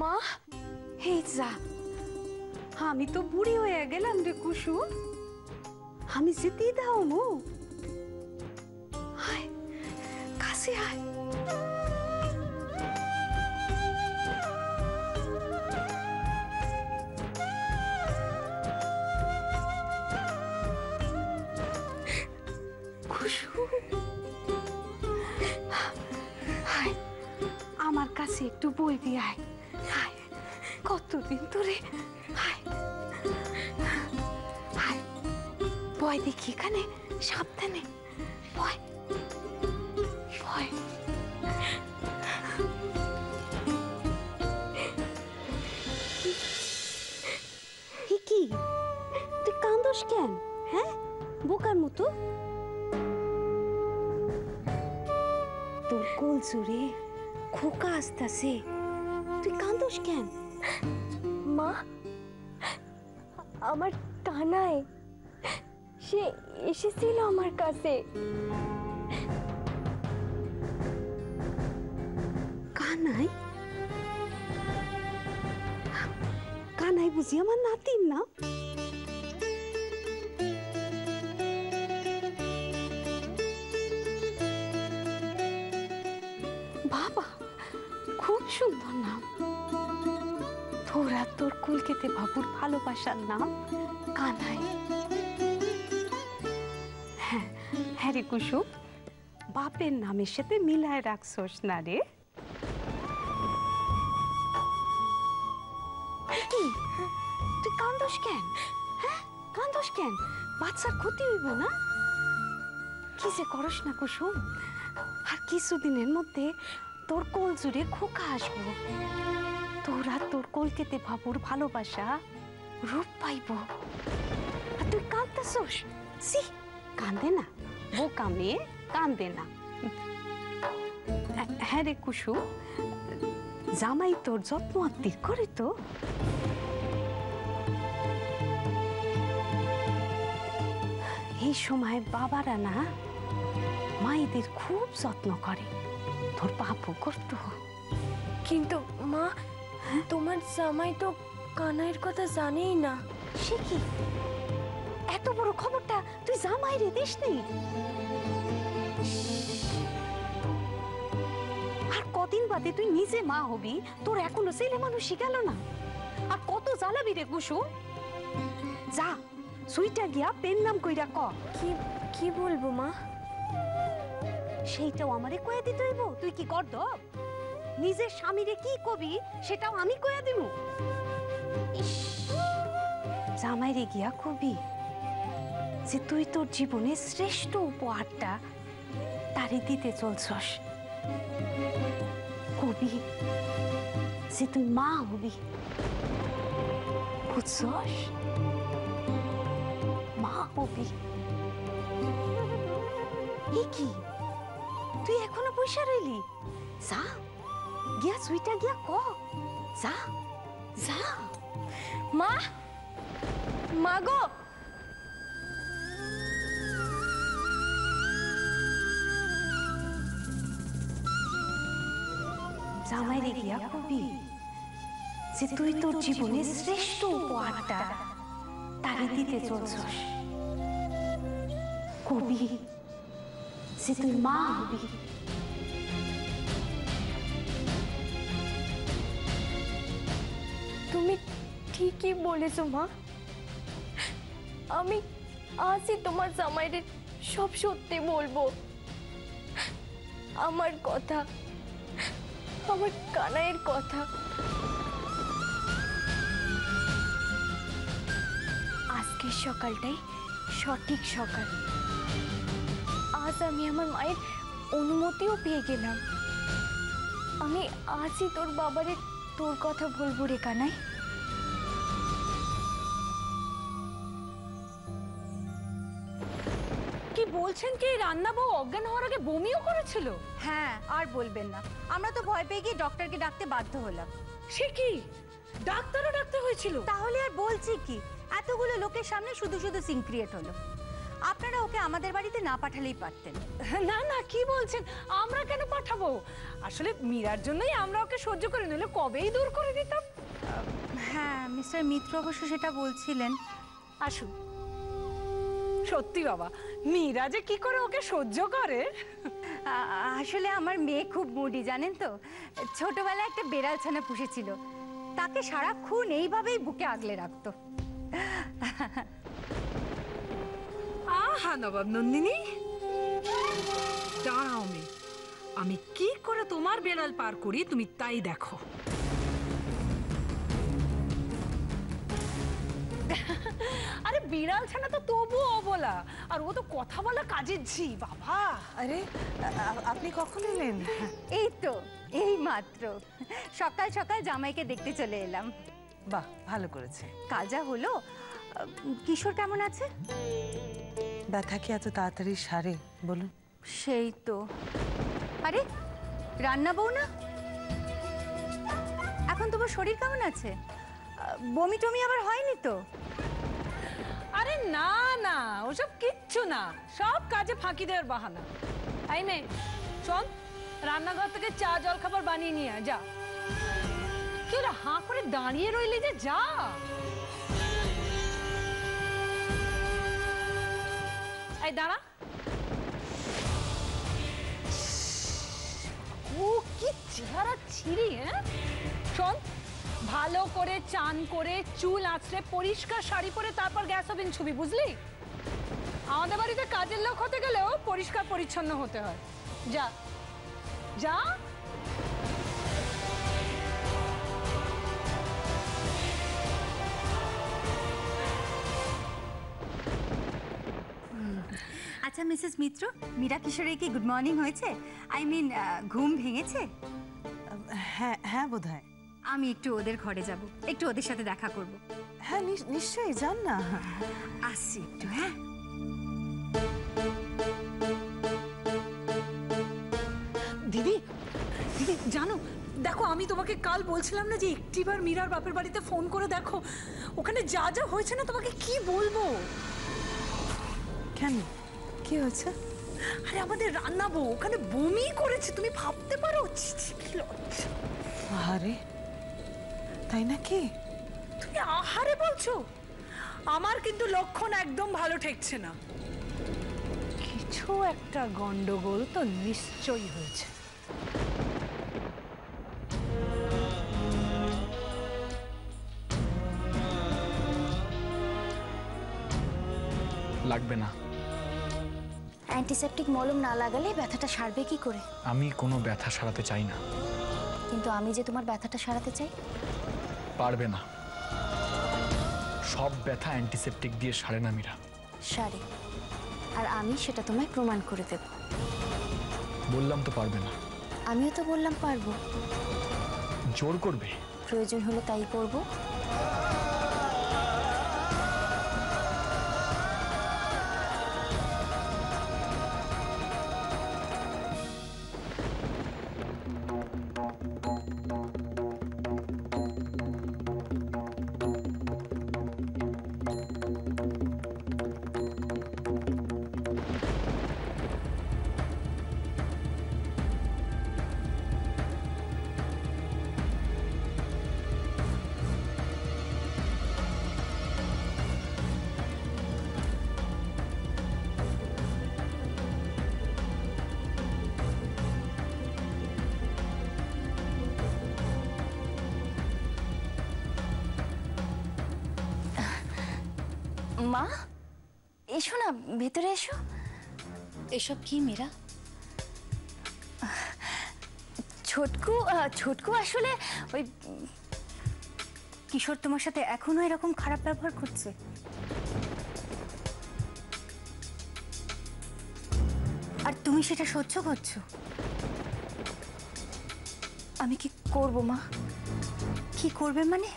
মা এই যা, আমি তো বুড়ি হয়ে গেলাম রে কুসু। আমি যেতে দাও মু। হায় কাছে আয়। কুসু হায়, আমার কাছে একটু বইবি আয়। হায় কতদিন ধরে। হায় হায়, বয় দেখি এখানে, সাবধানে বয় বয়। কি তুই কান্দোস কেন? হ্যাঁ বোকার মতো। তোর কোল জুড়ে খোকা আসতেছে, তুই কান্দোস কেন? মা আমার কানাই সে এসেছিল আমার কাছে। কানাই? কানাই বুঝি আমার নাতিন না? বাবা খুব সুন্দর নাম। তোরা তোর কুলকেতে বাবুর ভালোবাসার নাম কানাই। হ্যাঁ হ্যাঁ রে কুসুম, বাপের নামের সাথে মিলায় রাখছস না রে। তুই কান্দোস কেন? হ্যাঁ কান্দোস কেন? বাচ্চার ক্ষতি হইব না? কি যে করস না কুসুম, আর কিছুদিনের মধ্যে তোর কোল জুড়ে খোকা আসবো। তোরা তোর কলকেতে বাবুর ভালোবাসা রূপ পাইব। আর তুই কাঁদতেছস? সি কান্দে না, বোকা মেয়ে কান্দে না। হ্যাঁ রে কুসু, জামাই তোর যত্ন আত্মীর করে তো? এই সময় বাবারা না মায়েদের খুব যত্ন করে, তোর বাবু করতো। কিন্তু মা তোমার জামাই তো কানাইয়ের কথা জানেই না। সে কি, এত বড় খবরটা তুই জামাইরে দিস নি? আর কদিন বাদে তুই নিজে মা হবি, তোর এখনো ছেলে মানুষই গেল না। আর কত জ্বালাবি রে কুসু। যা সুইটা গিয়া পেন নাম কইরা ক। কি কি বলবো মা? সেইটাও আমারে কয়ে দিতে হইব? তুই কি কর দো? নিজের স্বামীরে কি কবি সেটাও আমি কয়ে দিব? জামাইরে গিয়া কবি যে তুই তোর জীবনের শ্রেষ্ঠ উপহারটা তারে দিতে চলছস। কবি যে তুই মা হবি, বুঝছস? মা হবি। কি তুই এখনো পয়সা রইলি? যা গিয়া সুইটা গিয়া ক। যা যা। মা মা গো, জামাইরে গিয়া কবি যে তুই তোর জীবনের শ্রেষ্ঠ উপহারটা তারে দিতে চলছস। কবি যে তুই মা হবি। তুমি ঠিকই বলেছো মা। আমি আজই তোমার জামাইরে সব সত্যি বলবো। আমার কথা, আমার কানাইয়ের কথা। আজকের সকালটাই সঠিক সকাল। আজ আমি আমার মায়ের অনুমতিও পেয়ে গেলাম। আমি আজই তোর বাবারে তোর কথা বলবো রে কানাই। কি বলছেন কি রান্না বউ অজ্ঞান হওয়ার আগে বমিও করেছিল? হ্যাঁ আর বলবেন না, আমরা তো ভয় পেয়ে গিয়ে ডক্টরকে ডাকতে বাধ্য হলাম। সে কি, ডাক্তারও ডাকতে হয়েছিল? তাহলে আর বলছি কি, এতগুলো লোকের সামনে শুধু শুধু সিন ক্রিয়েট হলো। আপনারা ওকে আমাদের বাড়িতে না পাঠালেই পারতেন। না না, কি বলছেন? আমরা কেন পাঠাবো? আসলে মীরার জন্যই আমরা ওকে সহ্য করে নিলে কবেই দূর করে দিতাম। হ্যাঁ, মিস্টার মিত্র অবশ্য সেটা বলছিলেন। আসুন। সত্যি বাবা, মীরা যে কি করে ওকে সহ্য করে। আসলে আমার মেয়ে খুব মুডি, জানেন তো। ছোটবেলায় একটা বেড়াল ছানা পুষেছিল, তাকে সারাক্ষণ এইভাবেই বুকে আগলে রাখতো। আহা নবাব নন্দিনী, দাঁড়াও মেয়ে, আমি কি করে তোমার বেড়াল পার করি তুমি তাই দেখো। আরে বিড়াল ছানা তো তবুও অবলা, আর ও তো কথা বলা কাজের ঝি বাবা। আরে আপনি কখন এলেন? এই তো এই মাত্র সকাল সকাল জামাইকে দেখতে চলে এলাম। বাহ, ভালো করেছে। কাল যা হলো, কিশোর কেমন আছে? ব্যথা কি এত তাড়াতাড়ি সারে বলুন? সেই তো। আরে রান্না বউ না? এখন তোমার শরীর কেমন আছে? বমি টমি আবার হয়নি তো? আরে না না, ওসব কিচ্ছু না, সব কাজে ফাঁকি দেওয়ার বাহানা। এই মেয়ে শোন, রান্নাঘর থেকে চা জল খাবার বানিয়ে নিয়ে আয়, যা। কি ওরা হাঁ করে দাঁড়িয়ে রইলি যে, যা। এই দাঁড়া। ও কি চেহারা ছিঁড়ি, হ্যাঁ? শোন, ভালো করে চান করে চুল আঁচড়ে পরিষ্কার শাড়ি পরে তারপর গ্যাস ওভেন ছবি, বুঝলি? আমাদের বাড়িতে কাজের লোক হতে গেলেও পরিষ্কার পরিচ্ছন্ন হতে হয়। যা যা। আচ্ছা মিসেস মিত্র, মীরা কিশোরের কি গুড মর্নিং হয়েছে? আই মিন ঘুম ভেঙেছে? হ্যাঁ হ্যাঁ, বোধহয়। আমি একটু ওদের ঘরে যাব, একটু ওদের সাথে দেখা করব। হ্যাঁ নিশ্চয়ই, যান না। আসছি একটু, হ্যাঁ। দিদি দিদি জানো, দেখো আমি তোমাকে কাল বলছিলাম না যে একটিবার মীরার বাপের বাড়িতে ফোন করে দেখো, ওখানে যা যা হয়েছে না তোমাকে কি বলবো। কেন, কি হয়েছে? আরে আমাদের রান্না বউ ওখানে বমি করেছে, তুমি ভাবতে পারো? ছি, ছি, কি লজ্জা। আরে তাই নাকি? তুমি আহারে বলছো? আমার কিন্তু লক্ষণ একদম ভালো ঠেকছে না। কিছু একটা গন্ডগোল তো নিশ্চয়ই হয়েছে। লাগবে না। অ্যান্টিসেপটিক মলম না লাগালে ব্যথাটা সারবে কি করে? আমি কোনো ব্যথা সারাতে চাই না। কিন্তু আমি যে তোমার ব্যথাটা সারাতে চাই। পারবে না, সব ব্যথা অ্যান্টিসেপটিক দিয়ে সারে না মীরা। সারে, আর আমি সেটা তোমায় প্রমাণ করে দেব। বললাম তো পারবে না। আমিও তো বললাম পারবো। জোর করবে? প্রয়োজন হলে তাই করব। মা, এসো না, ভেতরে এসো। এসব কি মীরা? ছোটকু আসলে ওই কিশোর তোমার সাথে এখনো এরকম খারাপ ব্যবহার করছে? আর তুমি সেটা সহ্য করছো? আমি কি করব মা? কি করবে মানে?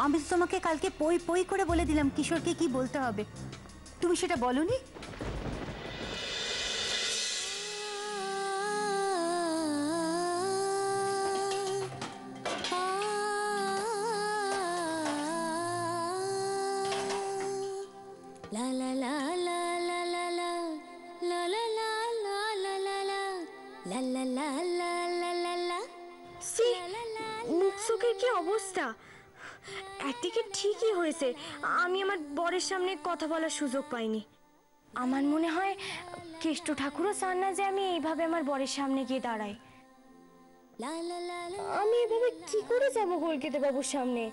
আমি তো তোমাকে কালকে পই পই করে বলে দিলাম কিশোরকে কি বলতে হবে, তুমি সেটা বলনি? লা লা লা লা মুখ চোখের কি অবস্থা! একদিকে ঠিকই হয়েছে আমি আমার বরের সামনে কথা বলার সুযোগ পাইনি। আমার মনে হয় কেষ্ট ঠাকুরও চান না যে আমি এইভাবে আমার বরের সামনে গিয়ে দাঁড়াই। আমি এভাবে কি করে যাব কলকাতা বাবুর সামনে?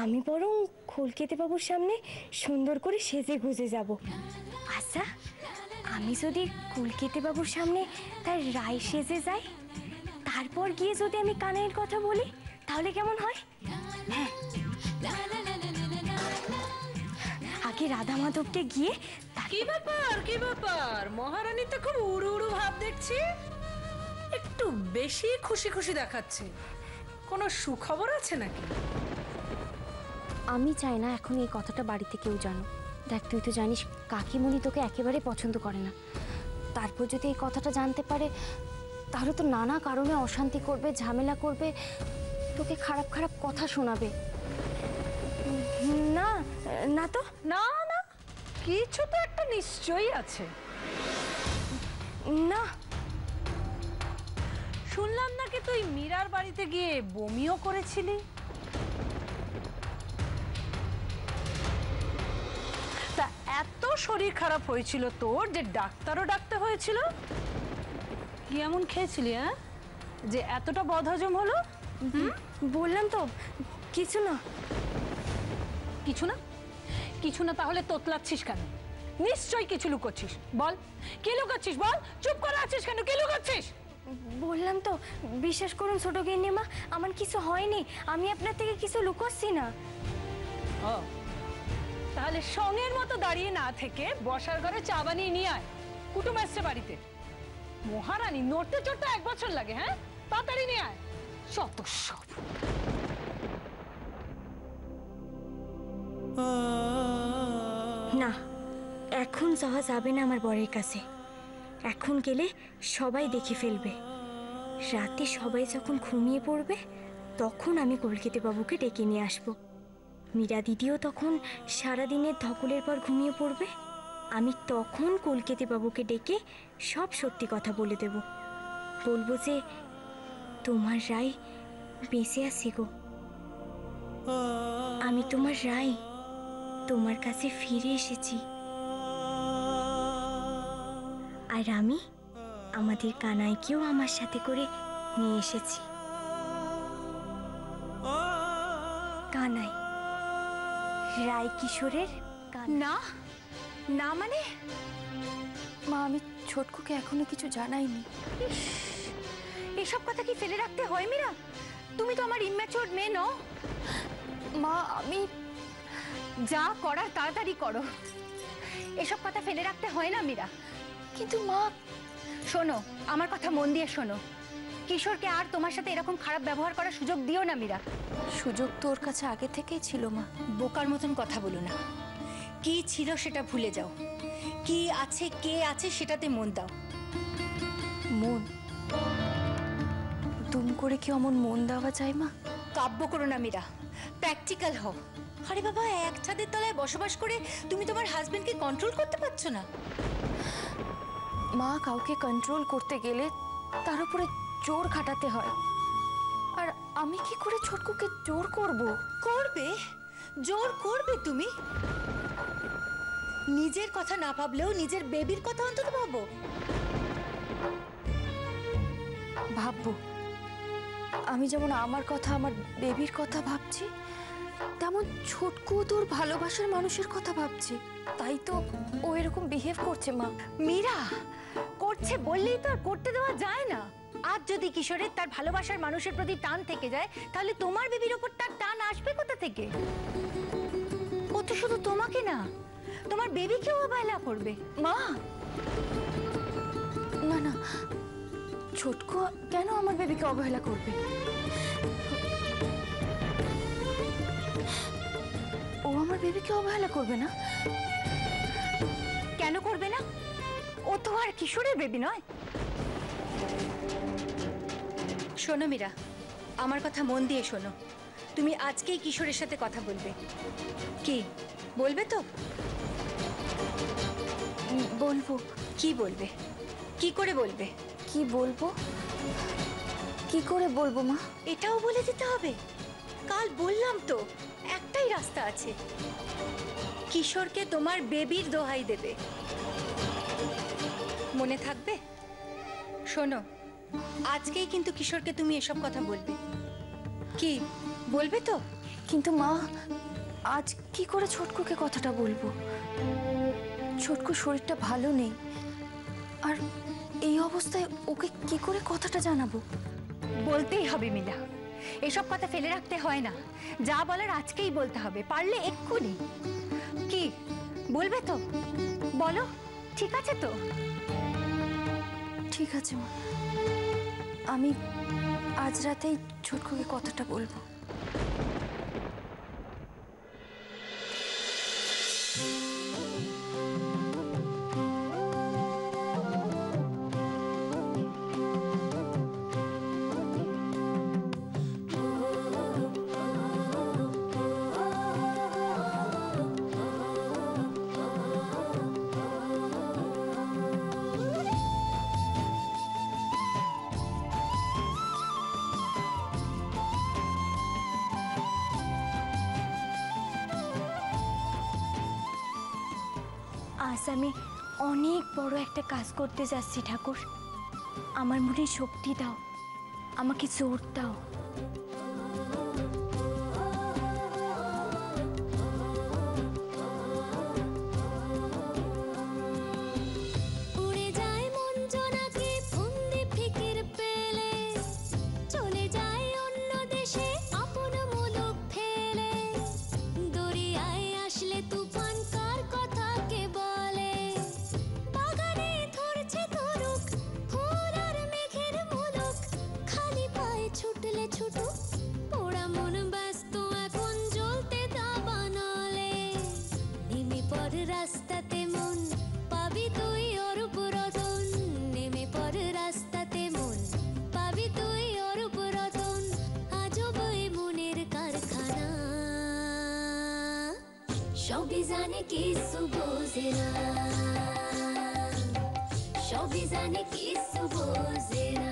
আমি বরং কলকাতা বাবুর সামনে সুন্দর করে সেজে গুজে যাব। আচ্ছা, আমি যদি কলকাতা বাবুর সামনে তার রায় সেজে যাই, তারপর গিয়ে যদি আমি কানাইয়ের কথা বলি, তাহলে কেমন হয়? হ্যাঁ, আগে রাধা মাধবকে গিয়ে কি ব্যাপার মহারানী তো খুব উড়ু উড়ু ভাব দেখছি, একটু বেশি খুশি খুশি দেখাচ্ছে। কোনো সুখবর আছে নাকি? আমি চাই না এখন এই কথাটা বাড়িতে কেউ জানো। দেখ, তুই তো জানিস কাকিমণি তোকে একেবারে পছন্দ করে না। তারপর যদি এই কথাটা জানতে পারে, তাহলে তো নানা কারণে অশান্তি করবে, ঝামেলা করবে, তোকে খারাপ খারাপ কথা শোনাবে। না না তো, না না, কিছু তো একটা নিশ্চয়ই আছে। না, শুনলাম নাকি তুই মীরার বাড়িতে গিয়ে বমিও করেছিলি। তা এত শরীর খারাপ হয়েছিল তোর যে ডাক্তারও ডাকতে হয়েছিল? কি এমন খেয়েছিলি হ্যাঁ, যে এতটা বদহজম হলো? বললাম তো কিছু না। কিছু না? কিছু না তাহলে তোতলাচ্ছিস কেন? নিশ্চয়ই কিছু লুকোচ্ছিস। বল, কি লুকোচ্ছিস? বল, চুপ করে আছিস কেন? কি লুকোচ্ছিস? বললাম তো, বিশ্বাস করুন ছোট গিন্নিমা, আমার কিছু হয়নি। আমি আপনার থেকে কিছু লুকোচ্ছি না। ও, তাহলে সঙ্গের মতো দাঁড়িয়ে না থেকে বসার ঘরে চা বানিয়ে নিয়ে আয়। কুটুম আসছে বাড়িতে। মহারানী নড়তে চড়তে 1 বছর লাগে। হ্যাঁ, তাড়াতাড়ি নিয়ে আয়। যত সব। না, এখন যাওয়া যাবে না আমার বরের কাছে। এখন গেলে সবাই দেখে ফেলবে। রাতে সবাই যখন ঘুমিয়ে পড়বে, তখন আমি কলকাতা বাবুকে ডেকে নিয়ে আসব। মীরা দিদিও তখন সারাদিনের ধকলের পর ঘুমিয়ে পড়বে। আমি তখন কলকাতা বাবুকে ডেকে সব সত্যি কথা বলে দেব। বলবো যে তোমার রায় বেঁচে আছি গো, আমি তোমার রায় তোমার কাছে ফিরে এসেছি। আর আমি আমাদের কানাইকেও আমার সাথে করে নিয়ে এসেছি। কানাই, রায় কিশোরের না না মানে? মা, আমি ছোটকুকে এখনো কিছু জানাইনি। এসব কথা কি ফেলে রাখতে হয় মীরা? তুমি তো আমার ইম্যাচিওর মেয়ে নও। মা, আমি যা করার তাড়াতাড়ি করো। এসব কথা ফেলে রাখতে হয় না মীরা। কিন্তু মা, শোনো, আমার কথা মন দিয়ে শোনো। কিশোরকে আর তোমার সাথে এরকম খারাপ ব্যবহার করার সুযোগ দিও না মীরা। সুযোগ তো ওর কাছে আগে থেকেই ছিল মা। বোকার মতন কথা বলো না। কি ছিল সেটা ভুলে যাও। কি আছে, কে আছে সেটাতে মন দাও। মন? দুম করে কি অমন মন দেওয়া যায় মা? কাব্য করো না মীরা, প্র্যাকটিক্যাল হও। আরে বাবা, এক ছাদের তলায় বসবাস করে তুমি তোমার হাজবেন্ডকে কন্ট্রোল করতে পারছো না? মা, কাউকে কন্ট্রোল করতে গেলে তার উপরে জোর খাটাতে হয়। আর আমি কি করে ছোটকুকে জোর করব? করবে, জোর করবে তুমি। নিজের কথা না ভাবলেও নিজের বেবির কথা অন্তত ভাবো। ভাববো। আমি যেমন আমার কথা, আমার বেবির কথা ভাবছি, তেমন ছোটকু তোর ভালোবাসার মানুষের কথা ভাবছি। তাই তো ও এরকম বিহেভ করছে মা। মীরা, করছে বললেই তো আর করতে দেওয়া যায় না। আজ যদি কিশোরের তার ভালোবাসার মানুষের প্রতি টান থেকে যায়, তাহলে তোমার বেবির ওপর তার টান আসবে কোথা থেকে? ও তো শুধু তোমাকে না, তোমার বেবিকেও অবহেলা করবে। মা, না না, ছোটকু কেন আমার বেবিকে অবহেলা করবে? ও আমার বেবিকে অবহেলা করবে না। কেন করবে না? ও তো আর কিশোরের বেবি নয়। শোনো মীরা, আমার কথা মন দিয়ে শোনো। তুমি আজকেই কিশোরের সাথে কথা বলবে। কি বলবে তো? বলবো। কি বলবে? কি করে বলবে? কি বলবো? কি করে বলবো মা? এটাও বলে দিতে হবে? কাল বললাম তো একটাই রাস্তা আছে, কিশোরকে তোমার বেবির দোহাই দেবে। মনে থাকবে? শোনো, আজকেই কিন্তু কিশোরকে তুমি এসব কথা বলবে। কি বলবে তো? কিন্তু মা, আজ কি করে ছোটকুকে কথাটা বলবো? ছোটকুর শরীরটা ভালো নেই, আর এই অবস্থায় ওকে কি করে কথাটা জানাবো? বলতেই হবে মিলা, এসব কথা ফেলে রাখতে হয় না। যা বলার আজকেই বলতে হবে, পারলে এক্ষুনি। কি বলবে তো? বলো, ঠিক আছে তো? ঠিক আছে মা, আমি আজ রাতেই ছোটকুকে কথাটা বলবো। আজ আমি অনেক বড় একটা কাজ করতে যাচ্ছি ঠাকুর। আমার মনে শক্তি দাও, আমাকে জোর দাও। উড়ে যায় মন জোনাকি ফন্দি ফিকির পেলে, চলে যায় অন্য দেশে আপন মুলুক ফেলে। দরিয়ায় আসলে তুফান কার কথা কে বলে, বাগানে ধরছে ধরুক ফুল আর মেঘের মুলুক। খালি পায়ে ছুটলে ছুটুক, পোড়া মন ব্যস্ত এখন জ্বলতে দাবানলে। নেমে পড় রাস্তাতে মন, পাবি তুই অরূপ রতন। নেমে পড় রাস্তাতে মন, পাবি তুই অরূপ রতন। আজব এই মনের কারখানা, সবই জানে কিছু বোঝে না, সবই জানে কিছু বোঝে না।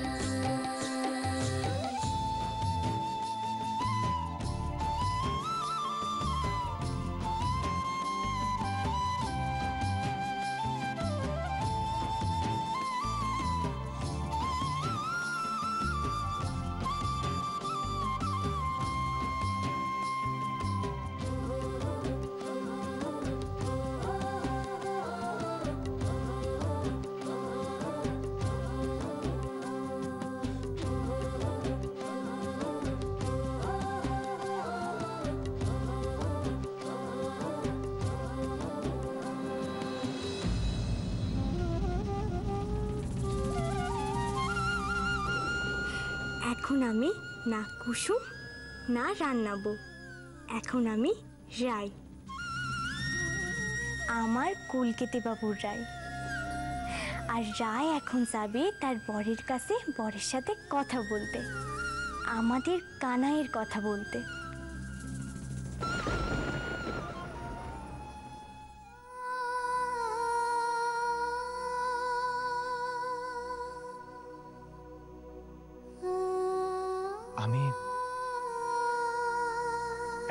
এখন আমি না কুসুম না রান্নাবো, এখন আমি রায়, আমার কলকাতা বাবুর রায়। আর রায় এখন যাবে তার বরের কাছে বরের সাথে কথা বলতে, আমাদের কানাইয়ের কথা বলতে। আমি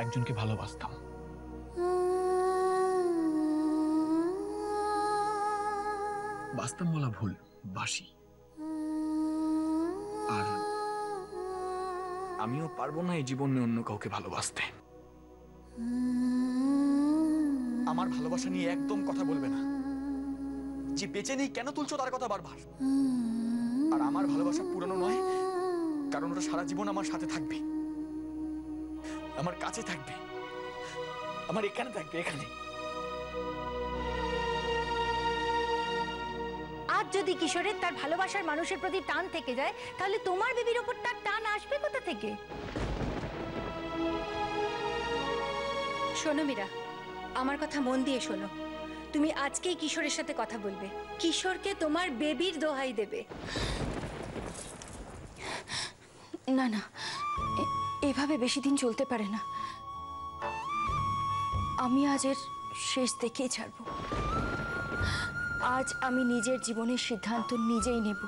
একজনকে ভালোবাসতাম, বাসতাম বলা ভুল, বাসি। আর আমিও পারবো না এই জীবনে অন্য কাউকে ভালোবাসতে। আমার ভালোবাসা নিয়ে একদম কথা বলবে না। যে বেঁচে নেই কেন তুলছো তার কথা বারবার? আর আমার ভালোবাসা পুরানো নয়, কারণ ওটা সারা জীবন আমার সাথে থাকবে, আমার কাছে থাকবে, আমার এখানে থাকবে, এখানে। আজ যদি কিশোরের তার ভালোবাসার মানুষের প্রতি টান থেকে যায়, তাহলে তোমার বেবির ওপর তার টান আসবে কোথা থেকে? শোনো মীরা, আমার কথা মন দিয়ে শোনো। তুমি আজকেই কিশোরের সাথে কথা বলবে, কিশোরকে তোমার বেবির দোহাই দেবে। না না, এভাবে বেশি দিন চলতে পারে না। আমি আজ এর শেষ দেখেই ছাড়বো। আজ আমি নিজের জীবনের সিদ্ধান্ত নিজেই নেব।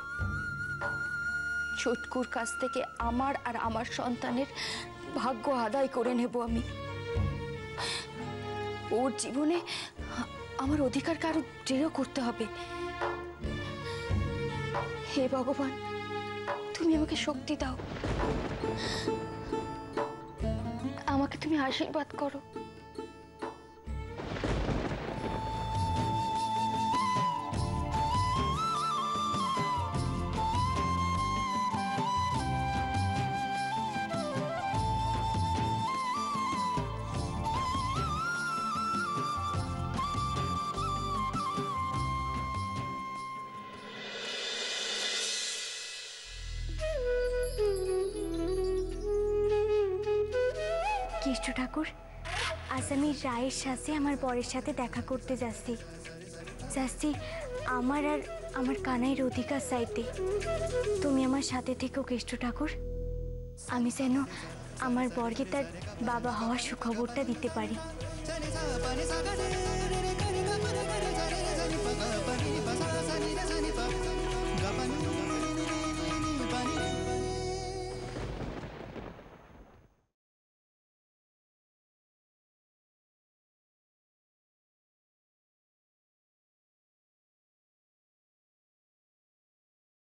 ছটকুর কাছ থেকে আমার আর আমার সন্তানের ভাগ্য আদায় করে নেব আমি। ওর জীবনে আমার অধিকারকে আরো দৃঢ় করতে হবে। হে ভগবান, তুমি আমাকে শক্তি দাও, আমাকে তুমি আশীর্বাদ করো। কৃষ্ণ ঠাকুর, আজ আমি রায়ের সাথে আমার বরের সাথে দেখা করতে যাচ্ছি আমার আর আমার কানাইয়ের অধিকার চাইতে। তুমি আমার সাথে থেকো কৃষ্ণ ঠাকুর, আমি যেন আমার বরকে তার বাবা হওয়ার সুখবরটা দিতে পারি।